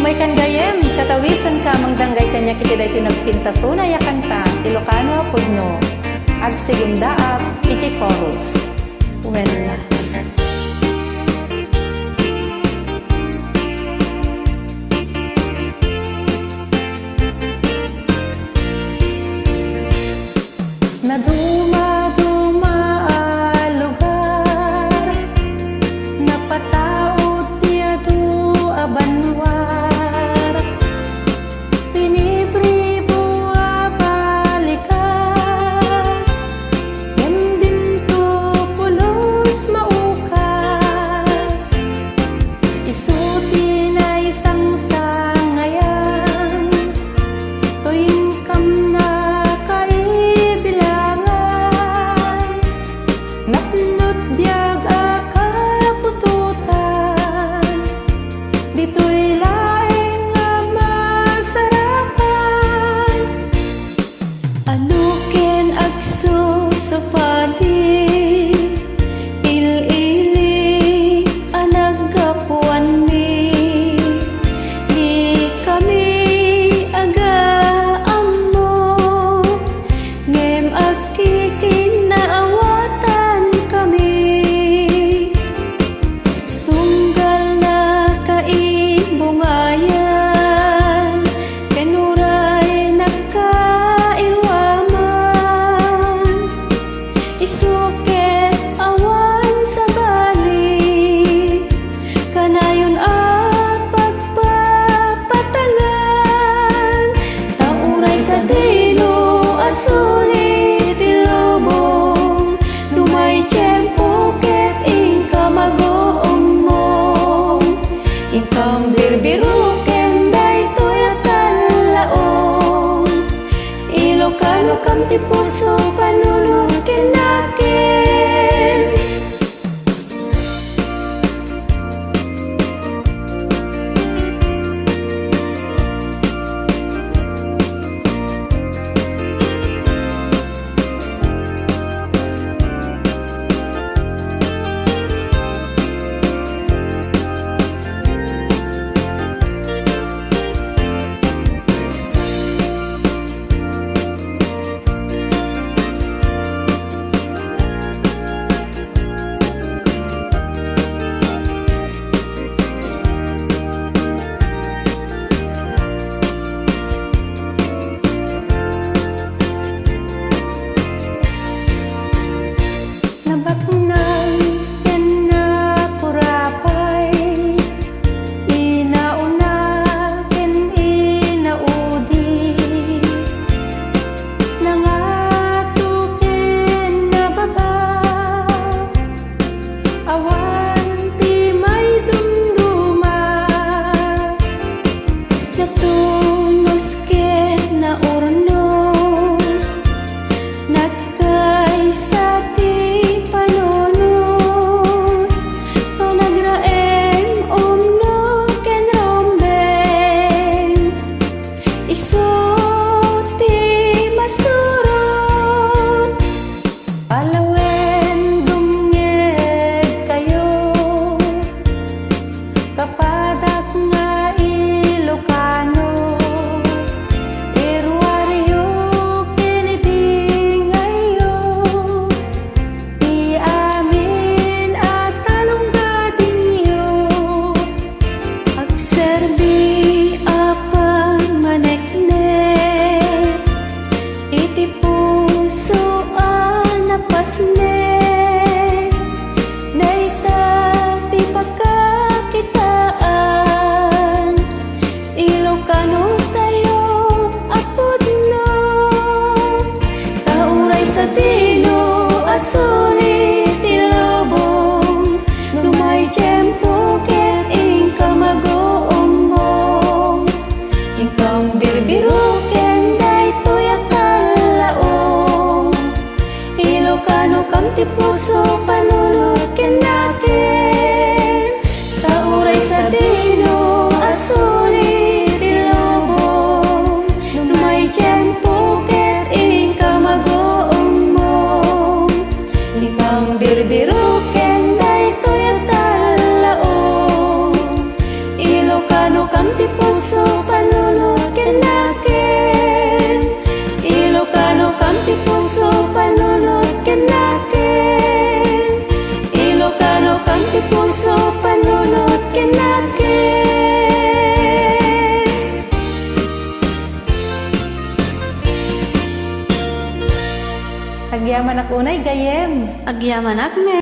Umay kan gayem, katawisan ka mangdanggay kanya kitiday tinagpintaso na yakanta, Ilocano pudno, ag segunda ap, iti chorus. Well, naduma-duma a lugar, napataot tiyado a banwar, tinibribo a balikas, ngem dinto pulos maukas, isuti na isang sangayan, tuwing kam na napnot biyag a kapututan, dito'y laeng nga masarakan. Anuken agso sa padi, il-ili anagapuan mi, di kami agaam mo, ngem agkikin na awatan kami. Tunggal na kaibungayan, kenuray nakaiwaman, isuket awan sa bali, kanayon at pagpapatangan, tauray sa dilo asulit ilubong, dumay tiyempo ket ingka mag-uong mo, ingkam birbiruken daytoy at laong, Ilocano kam ti puso panunod kenaken. Nabaknang ken na kurapay, inauna ken inaudi, nangato ken nababa, awan ti may dumduma, natunos ken na urnos, nagkaysa ti panunod, panagraem umno ken rombeng, isu ti masurot, palawen dumngeg kayo, kapadak nga Ilocano, irwaryo kinibingayo, di amin at talunggadinyo, agserbi apang maneknek, iti puso a napasnek, dayta ti pagkakitaan, Kamti Puso Panunod Kenaken. Ilocano Kamti Puso Panunod Kenaken. Ilocano Kamti Puso Panunod Kenaken. Agyaman ak unay gayem. Agyaman ak me.